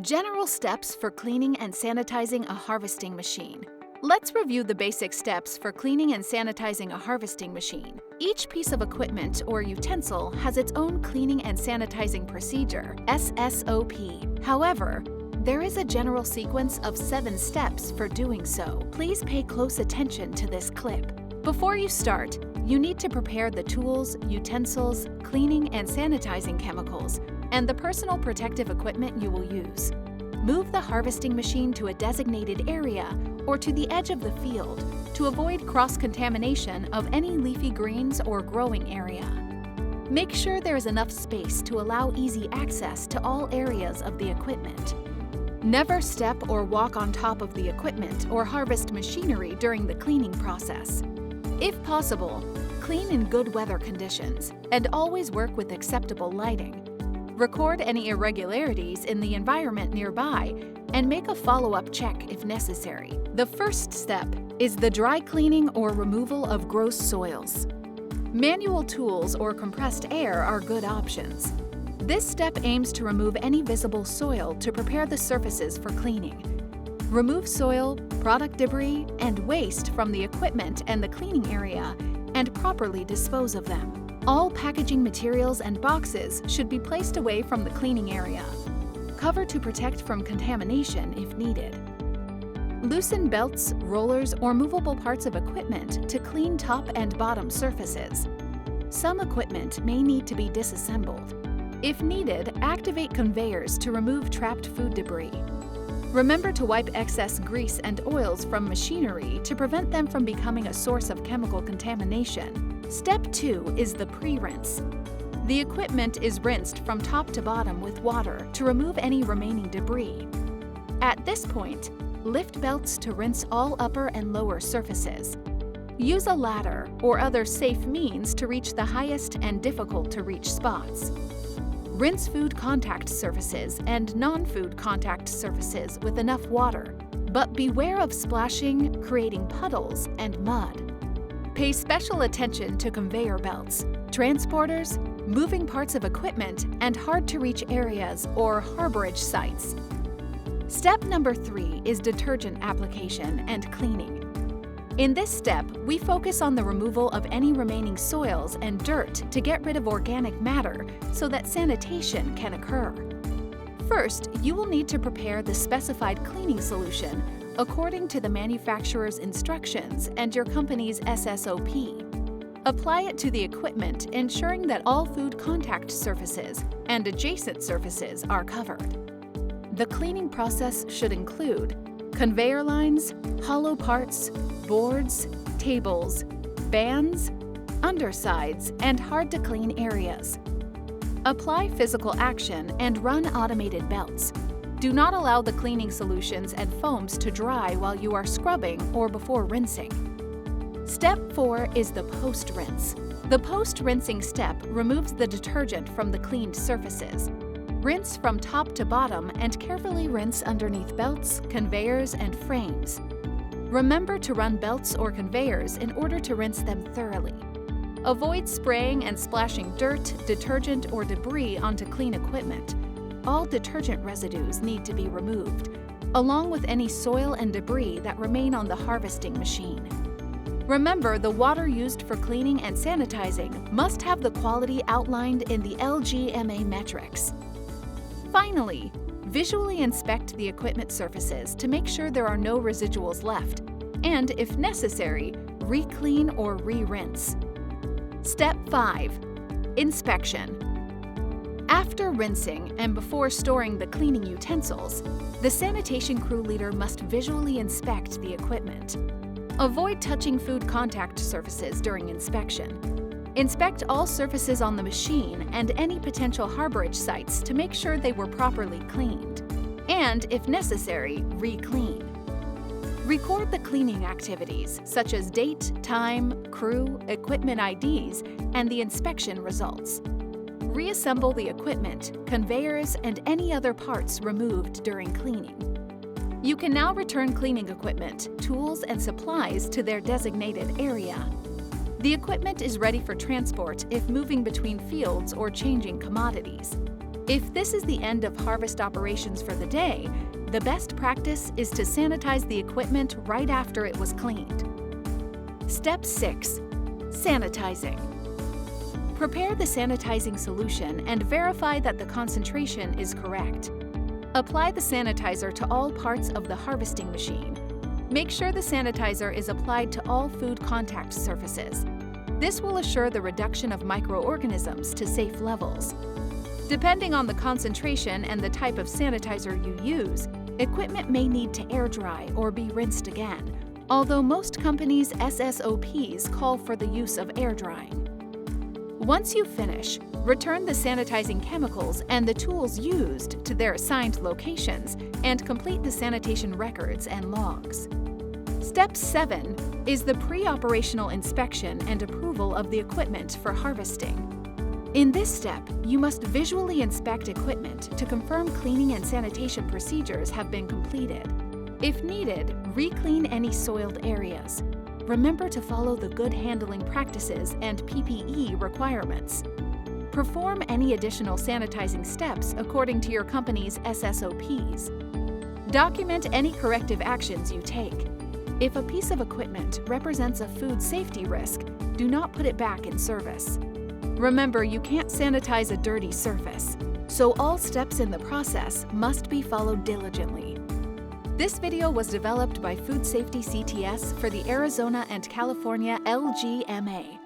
General steps for cleaning and sanitizing a harvesting machine. Let's review the basic steps for cleaning and sanitizing a harvesting machine. Each piece of equipment or utensil has its own cleaning and sanitizing procedure, SSOP. However, there is a general sequence of 7 steps for doing so. Please pay close attention to this clip. Before you start, you need to prepare the tools, utensils, cleaning and sanitizing chemicals, and the personal protective equipment you will use. Move the harvesting machine to a designated area or to the edge of the field to avoid cross-contamination of any leafy greens or growing area. Make sure there is enough space to allow easy access to all areas of the equipment. Never step or walk on top of the equipment or harvest machinery during the cleaning process. If possible, clean in good weather conditions and always work with acceptable lighting. Record any irregularities in the environment nearby and make a follow-up check if necessary. The first step is the dry cleaning or removal of gross soils. Manual tools or compressed air are good options. This step aims to remove any visible soil to prepare the surfaces for cleaning. Remove soil, product debris, and waste from the equipment and the cleaning area and properly dispose of them. All packaging materials and boxes should be placed away from the cleaning area. Cover to protect from contamination if needed. Loosen belts, rollers, or movable parts of equipment to clean top and bottom surfaces. Some equipment may need to be disassembled. If needed, activate conveyors to remove trapped food debris. Remember to wipe excess grease and oils from machinery to prevent them from becoming a source of chemical contamination. Step 2 is the pre-rinse. The equipment is rinsed from top to bottom with water to remove any remaining debris. At this point, lift belts to rinse all upper and lower surfaces. Use a ladder or other safe means to reach the highest and difficult-to-reach spots. Rinse food contact surfaces and non-food contact surfaces with enough water, but beware of splashing, creating puddles, and mud. Pay special attention to conveyor belts, transporters, moving parts of equipment, and hard-to-reach areas or harborage sites. Step number 3 is detergent application and cleaning. In this step, we focus on the removal of any remaining soils and dirt to get rid of organic matter so that sanitation can occur. First, you will need to prepare the specified cleaning solution according to the manufacturer's instructions and your company's SSOP. Apply it to the equipment, ensuring that all food contact surfaces and adjacent surfaces are covered. The cleaning process should include conveyor lines, hollow parts, boards, tables, bands, undersides, and hard-to-clean areas. Apply physical action and run automated belts. Do not allow the cleaning solutions and foams to dry while you are scrubbing or before rinsing. Step 4 is the post-rinse. The post-rinsing step removes the detergent from the cleaned surfaces. Rinse from top to bottom and carefully rinse underneath belts, conveyors, and frames. Remember to run belts or conveyors in order to rinse them thoroughly. Avoid spraying and splashing dirt, detergent, or debris onto clean equipment. All detergent residues need to be removed, along with any soil and debris that remain on the harvesting machine. Remember, the water used for cleaning and sanitizing must have the quality outlined in the LGMA metrics. Finally, visually inspect the equipment surfaces to make sure there are no residuals left, and if necessary, re-clean or re-rinse. Step 5. Inspection. After rinsing and before storing the cleaning utensils, the sanitation crew leader must visually inspect the equipment. Avoid touching food contact surfaces during inspection. Inspect all surfaces on the machine and any potential harborage sites to make sure they were properly cleaned, and, if necessary, re-clean. Record the cleaning activities, such as date, time, crew, equipment IDs, and the inspection results. Reassemble the equipment, conveyors, and any other parts removed during cleaning. You can now return cleaning equipment, tools, and supplies to their designated area. The equipment is ready for transport if moving between fields or changing commodities. If this is the end of harvest operations for the day, the best practice is to sanitize the equipment right after it was cleaned. Step 6. Sanitizing. Prepare the sanitizing solution and verify that the concentration is correct. Apply the sanitizer to all parts of the harvesting machine. Make sure the sanitizer is applied to all food contact surfaces. This will assure the reduction of microorganisms to safe levels. Depending on the concentration and the type of sanitizer you use, equipment may need to air dry or be rinsed again, although most companies' SSOPs call for the use of air drying. Once you finish, return the sanitizing chemicals and the tools used to their assigned locations and complete the sanitation records and logs. Step 7 is the pre-operational inspection and approval of the equipment for harvesting. In this step, you must visually inspect equipment to confirm cleaning and sanitation procedures have been completed. If needed, re-clean any soiled areas. Remember to follow the good handling practices and PPE requirements. Perform any additional sanitizing steps according to your company's SSOPs. Document any corrective actions you take. If a piece of equipment represents a food safety risk, do not put it back in service. Remember, you can't sanitize a dirty surface, so all steps in the process must be followed diligently. This video was developed by Food Safety CTS for the Arizona and California LGMA.